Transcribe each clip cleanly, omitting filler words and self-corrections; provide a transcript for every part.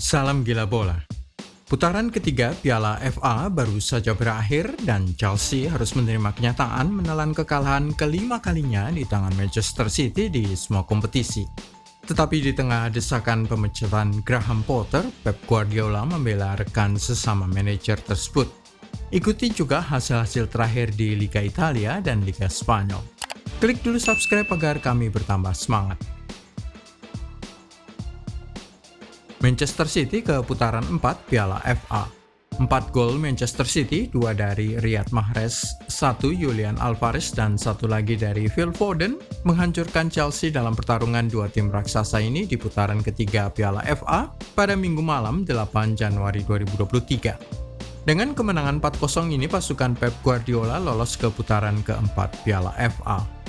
Salam gila bola. Putaran ketiga Piala FA baru saja berakhir dan Chelsea harus menerima kenyataan menelan kekalahan kelima kalinya di tangan Manchester City di semua kompetisi. Tetapi di tengah desakan pemecatan Graham Potter, Pep Guardiola membela rekan sesama manajer tersebut. Ikuti juga hasil-hasil terakhir di Liga Italia dan Liga Spanyol. Klik dulu subscribe agar kami bertambah semangat. Manchester City ke putaran 4 Piala FA. 4 gol Manchester City, 2 dari Riyad Mahrez, 1 Julian Alvarez, dan 1 lagi dari Phil Foden menghancurkan Chelsea dalam pertarungan dua tim raksasa ini di putaran ketiga Piala FA pada Minggu malam 8 Januari 2023. Dengan kemenangan 4-0 ini, pasukan Pep Guardiola lolos ke putaran keempat Piala FA.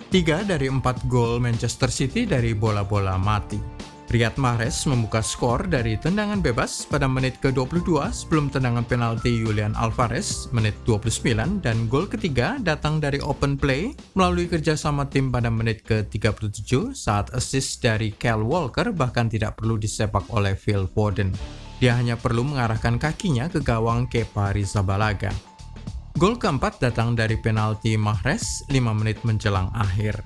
3 dari 4 gol Manchester City dari bola-bola mati. Riyad Mahrez membuka skor dari tendangan bebas pada menit ke-22 sebelum tendangan penalti Julian Alvarez menit 29, dan gol ketiga datang dari open play melalui kerjasama tim pada menit ke-37 saat assist dari Kyle Walker bahkan tidak perlu disepak oleh Phil Foden. Dia hanya perlu mengarahkan kakinya ke gawang Kepa Arrizabalaga. Gol keempat datang dari penalti Mahrez 5 menit menjelang akhir.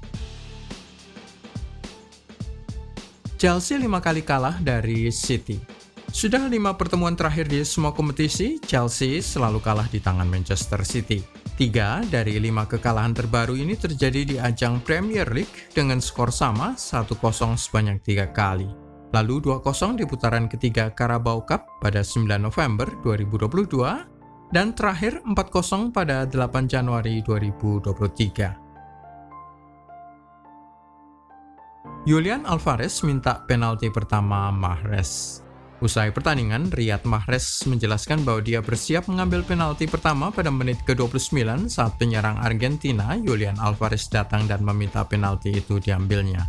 Chelsea 5 kali kalah dari City. Sudah 5 pertemuan terakhir di semua kompetisi, Chelsea selalu kalah di tangan Manchester City. 3 dari 5 kekalahan terbaru ini terjadi di ajang Premier League dengan skor sama 1-0 sebanyak 3 kali. Lalu 2-0 di putaran ketiga Carabao Cup pada 9 November 2022, dan terakhir 4-0 pada 8 Januari 2023. Julian Alvarez minta penalti pertama Mahrez. Usai pertandingan, Riyad Mahrez menjelaskan bahwa dia bersiap mengambil penalti pertama pada menit ke-29 saat penyerang Argentina, Julian Alvarez, datang dan meminta penalti itu diambilnya.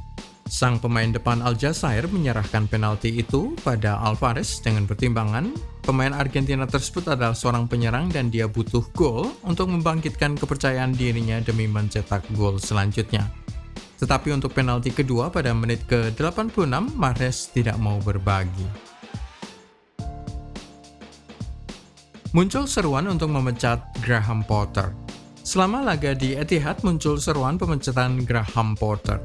Sang pemain depan Aljazair menyerahkan penalti itu pada Alvarez dengan pertimbangan pemain Argentina tersebut adalah seorang penyerang dan dia butuh gol untuk membangkitkan kepercayaan dirinya demi mencetak gol selanjutnya. Tetapi untuk penalti kedua pada menit ke-86, Mahrez tidak mau berbagi. Muncul seruan untuk memecat Graham Potter. Selama laga di Etihad muncul seruan pemecatan Graham Potter.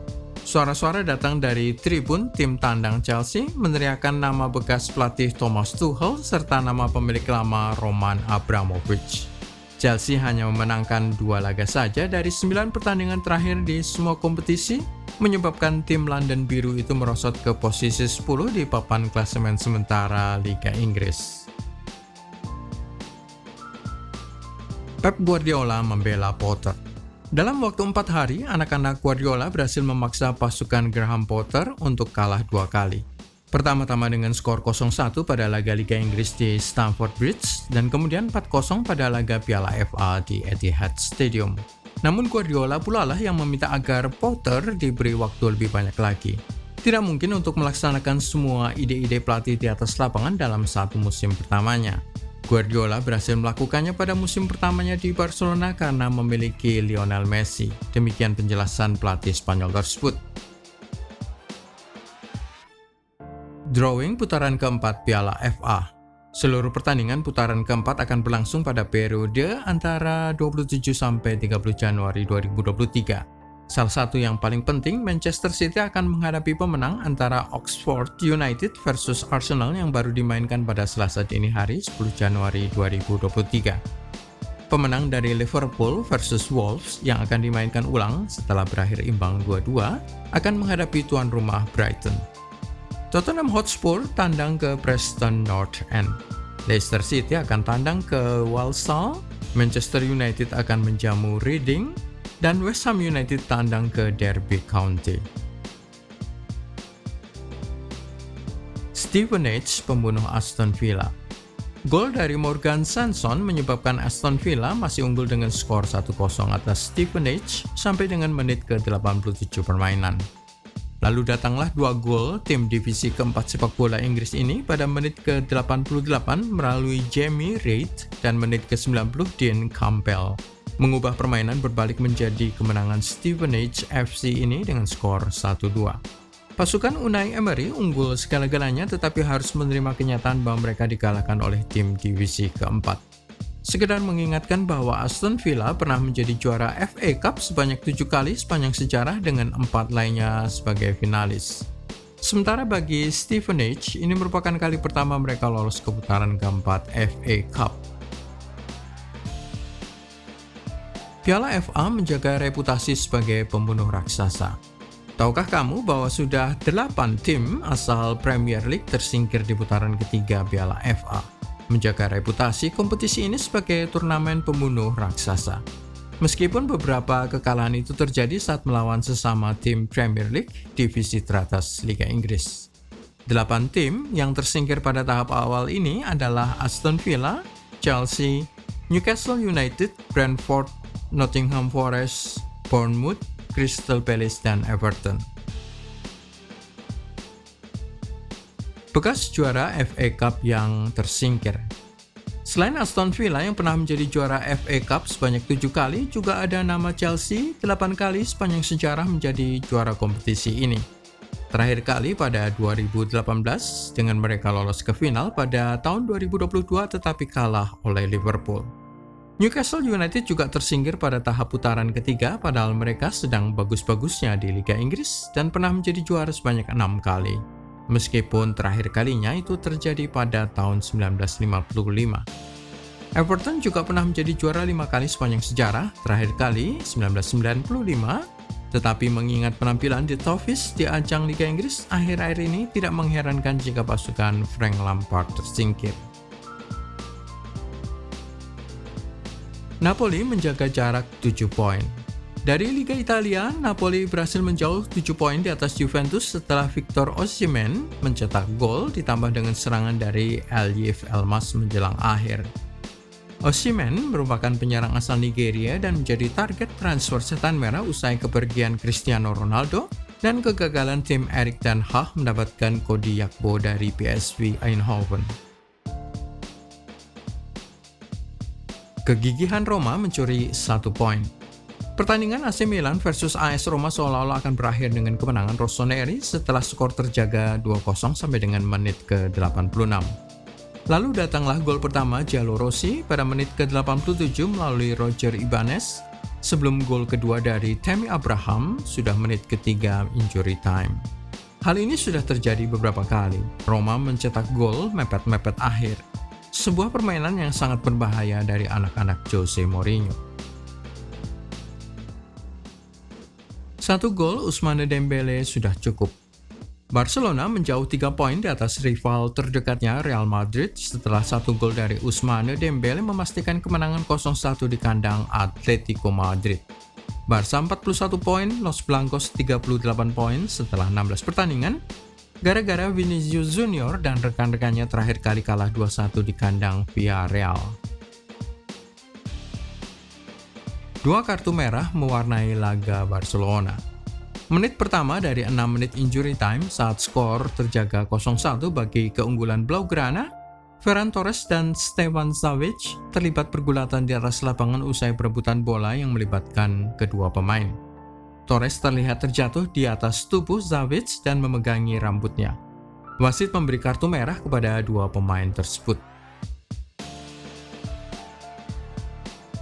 Suara-suara datang dari tribun tim tandang Chelsea meneriakkan nama bekas pelatih Thomas Tuchel serta nama pemilik lama Roman Abramovich. Chelsea hanya memenangkan 2 laga saja dari 9 pertandingan terakhir di semua kompetisi, menyebabkan tim London Biru itu merosot ke posisi 10 di papan klasemen sementara Liga Inggris. Pep Guardiola membela Potter. Dalam waktu 4 hari, anak-anak Guardiola berhasil memaksa pasukan Graham Potter untuk kalah 2 kali. Pertama-tama dengan skor 0-1 pada laga Liga Inggris di Stamford Bridge, dan kemudian 4-0 pada laga Piala FA di Etihad Stadium. Namun Guardiola pula lah yang meminta agar Potter diberi waktu lebih banyak lagi. Tidak mungkin untuk melaksanakan semua ide-ide pelatih di atas lapangan dalam satu musim pertamanya. Guardiola berhasil melakukannya pada musim pertamanya di Barcelona karena memiliki Lionel Messi. Demikian penjelasan pelatih Spanyol tersebut. Drawing putaran keempat Piala FA. Seluruh pertandingan putaran keempat akan berlangsung pada periode antara 27 sampai 30 Januari 2023. Salah satu yang paling penting, Manchester City akan menghadapi pemenang antara Oxford United versus Arsenal yang baru dimainkan pada Selasa dini hari 10 Januari 2023. Pemenang dari Liverpool versus Wolves yang akan dimainkan ulang setelah berakhir imbang 2-2 akan menghadapi tuan rumah Brighton. Tottenham Hotspur tandang ke Preston North End. Leicester City akan tandang ke Walsall, Manchester United akan menjamu Reading, dan West Ham United tandang ke Derby County. Stevenage, pembunuh Aston Villa. Gol dari Morgan Sanson menyebabkan Aston Villa masih unggul dengan skor 1-0 atas Stevenage sampai dengan menit ke-87 permainan. Lalu datanglah 2 gol tim divisi keempat sepak bola Inggris ini pada menit ke-88 melalui Jamie Reid dan menit ke-90 Dean Campbell, mengubah permainan berbalik menjadi kemenangan Stevenage FC ini dengan skor 1-2. Pasukan Unai Emery unggul segala-galanya tetapi harus menerima kenyataan bahwa mereka dikalahkan oleh tim divisi keempat. Sekedar mengingatkan bahwa Aston Villa pernah menjadi juara FA Cup sebanyak 7 kali sepanjang sejarah dengan 4 lainnya sebagai finalis. Sementara bagi Stevenage, ini merupakan kali pertama mereka lolos ke putaran keempat FA Cup. Piala FA menjaga reputasi sebagai pembunuh raksasa. Tahukah kamu bahwa sudah 8 tim asal Premier League tersingkir di putaran ketiga Piala FA? Menjaga reputasi kompetisi ini sebagai turnamen pembunuh raksasa. Meskipun beberapa kekalahan itu terjadi saat melawan sesama tim Premier League, divisi teratas Liga Inggris. 8 tim yang tersingkir pada tahap awal ini adalah Aston Villa, Chelsea, Newcastle United, Brentford, Nottingham Forest, Bournemouth, Crystal Palace, dan Everton. Bekas juara FA Cup yang tersingkir. Selain Aston Villa yang pernah menjadi juara FA Cup sebanyak 7 kali, juga ada nama Chelsea 8 kali sepanjang sejarah menjadi juara kompetisi ini. Terakhir kali pada 2018 dengan mereka lolos ke final pada tahun 2022 tetapi kalah oleh Liverpool. Newcastle United juga tersingkir pada tahap putaran ketiga padahal mereka sedang bagus-bagusnya di Liga Inggris dan pernah menjadi juara sebanyak 6 kali. Meskipun terakhir kalinya itu terjadi pada tahun 1955. Everton juga pernah menjadi juara 5 kali sepanjang sejarah, terakhir kali 1995, tetapi mengingat penampilan di Toffees di ajang Liga Inggris akhir-akhir ini tidak mengherankan jika pasukan Frank Lampard tersingkir. Napoli menjaga jarak 7 poin. Dari Liga Italia, Napoli berhasil menjauh 7 poin di atas Juventus setelah Victor Osimhen mencetak gol ditambah dengan serangan dari Elif Elmas menjelang akhir. Osimhen merupakan penyerang asal Nigeria dan menjadi target transfer setan merah usai kepergian Cristiano Ronaldo dan kegagalan tim Erik ten Hag mendapatkan Cody Gakpo dari PSV Eindhoven. Kegigihan Roma mencuri 1 poin. Pertandingan AC Milan versus AS Roma seolah-olah akan berakhir dengan kemenangan rossoneri setelah skor terjaga 2-0 sampai dengan menit ke-86. Lalu datanglah gol pertama Gianluigi Rossi pada menit ke-87 melalui Roger Ibanez, sebelum gol kedua dari Tammy Abraham sudah menit ketiga injury time. Hal ini sudah terjadi beberapa kali. Roma mencetak gol mepet-mepet akhir. Sebuah permainan yang sangat berbahaya dari anak-anak Jose Mourinho. 1 gol Ousmane Dembele sudah cukup. Barcelona menjauh 3 poin di atas rival terdekatnya Real Madrid setelah 1 gol dari Ousmane Dembele memastikan kemenangan 0-1 di kandang Atletico Madrid. Barca 41 poin, Los Blancos 38 poin setelah 16 pertandingan, gara-gara Vinicius Junior dan rekan-rekannya terakhir kali kalah 2-1 di kandang Villarreal. 2 kartu merah mewarnai laga Barcelona. Menit pertama dari 6 menit injury time saat skor terjaga 0-1 bagi keunggulan Blaugrana, Ferran Torres dan Stefan Savic terlibat pergulatan di atas lapangan usai perebutan bola yang melibatkan kedua pemain. Torres terlihat terjatuh di atas tubuh Savic dan memegangi rambutnya. Wasit memberi kartu merah kepada 2 pemain tersebut.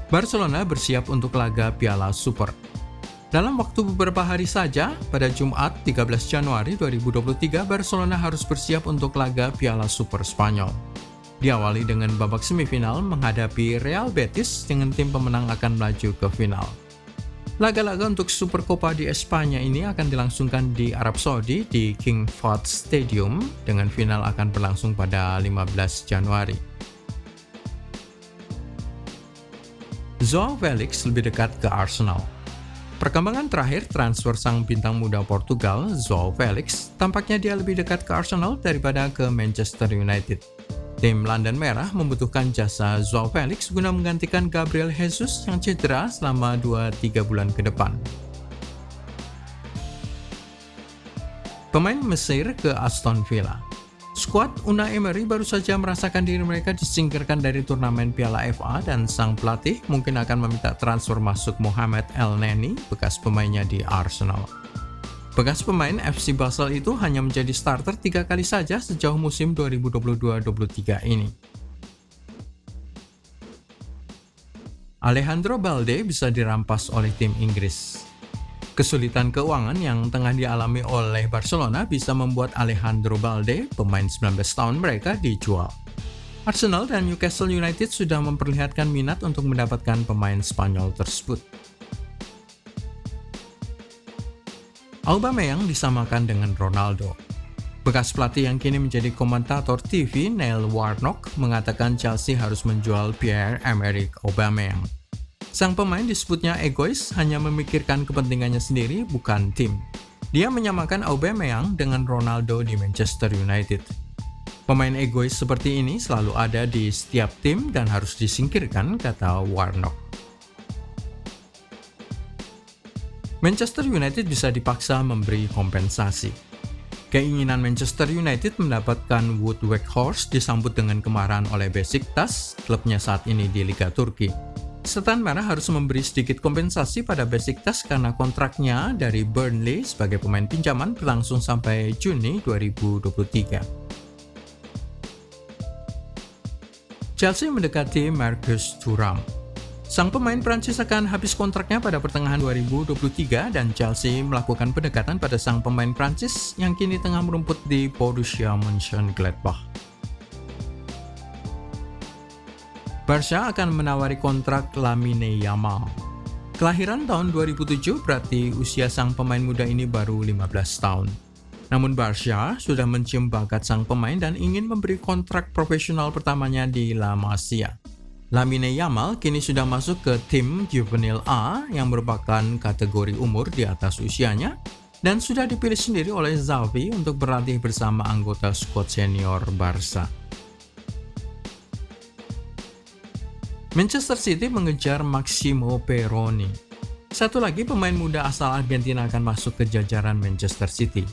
Barcelona bersiap untuk laga Piala Super. Dalam waktu beberapa hari saja, pada Jumat 13 Januari 2023, Barcelona harus bersiap untuk laga Piala Super Spanyol. Diawali dengan babak semifinal menghadapi Real Betis dengan tim pemenang akan melaju ke final. Laga-laga untuk Supercopa di Espanya ini akan dilangsungkan di Arab Saudi di King Fahd Stadium dengan final akan berlangsung pada 15 Januari. João Felix lebih dekat ke Arsenal. Perkembangan terakhir transfer sang bintang muda Portugal, João Felix, tampaknya dia lebih dekat ke Arsenal daripada ke Manchester United. Tim London Merah membutuhkan jasa João Felix guna menggantikan Gabriel Jesus yang cedera selama 2-3 bulan ke depan. Pemain Mesir ke Aston Villa. Skuad Unai Emery baru saja merasakan diri mereka disingkirkan dari turnamen Piala FA dan sang pelatih mungkin akan meminta transfer masuk Mohamed El Neni, bekas pemainnya di Arsenal. Bekas pemain FC Basel itu hanya menjadi starter 3 kali saja sejauh musim 2022-23 ini. Alejandro Balde bisa dirampas oleh tim Inggris. Kesulitan keuangan yang tengah dialami oleh Barcelona bisa membuat Alejandro Balde, pemain 19 tahun mereka, dijual. Arsenal dan Newcastle United sudah memperlihatkan minat untuk mendapatkan pemain Spanyol tersebut. Aubameyang disamakan dengan Ronaldo. Bekas pelatih yang kini menjadi komentator TV, Neil Warnock, mengatakan Chelsea harus menjual Pierre-Emerick Aubameyang. Sang pemain disebutnya egois, hanya memikirkan kepentingannya sendiri, bukan tim. Dia menyamakan Aubameyang dengan Ronaldo di Manchester United. Pemain egois seperti ini selalu ada di setiap tim dan harus disingkirkan, kata Warnock. Manchester United bisa dipaksa memberi kompensasi. Keinginan Manchester United mendapatkan Wout Weghorst disambut dengan kemarahan oleh Besiktas, klubnya saat ini di Liga Turki. Setan Merah harus memberi sedikit kompensasi pada Besiktas karena kontraknya dari Burnley sebagai pemain pinjaman berlangsung sampai Juni 2023. Chelsea mendekati Marcus Thuram. Sang pemain Prancis akan habis kontraknya pada pertengahan 2023 dan Chelsea melakukan pendekatan pada sang pemain Prancis yang kini tengah merumput di Borussia Mönchengladbach. Barca akan menawari kontrak Lamine Yamal. Kelahiran tahun 2007 berarti usia sang pemain muda ini baru 15 tahun. Namun Barca sudah mencium bakat sang pemain dan ingin memberi kontrak profesional pertamanya di La Masia. Lamine Yamal kini sudah masuk ke tim Juvenil A yang merupakan kategori umur di atas usianya dan sudah dipilih sendiri oleh Xavi untuk berlatih bersama anggota skuad senior Barca. Manchester City mengejar Maximo Perrone. Satu lagi pemain muda asal Argentina akan masuk ke jajaran Manchester City.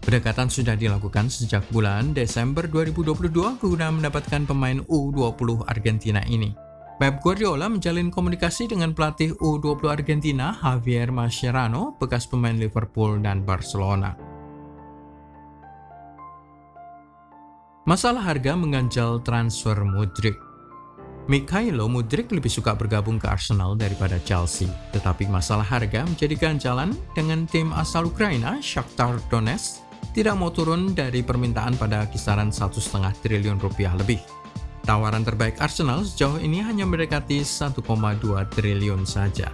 Pendekatan sudah dilakukan sejak bulan Desember 2022 guna mendapatkan pemain U20 Argentina ini. Pep Guardiola menjalin komunikasi dengan pelatih U20 Argentina Javier Mascherano, bekas pemain Liverpool dan Barcelona. Masalah harga mengganjal transfer Mudryk. Mikhailo Mudryk lebih suka bergabung ke Arsenal daripada Chelsea, tetapi masalah harga menjadi ganjalan dengan tim asal Ukraina, Shakhtar Donetsk, tidak mau turun dari permintaan pada kisaran 1,5 triliun rupiah lebih. Tawaran terbaik Arsenal sejauh ini hanya mendekati 1,2 triliun saja.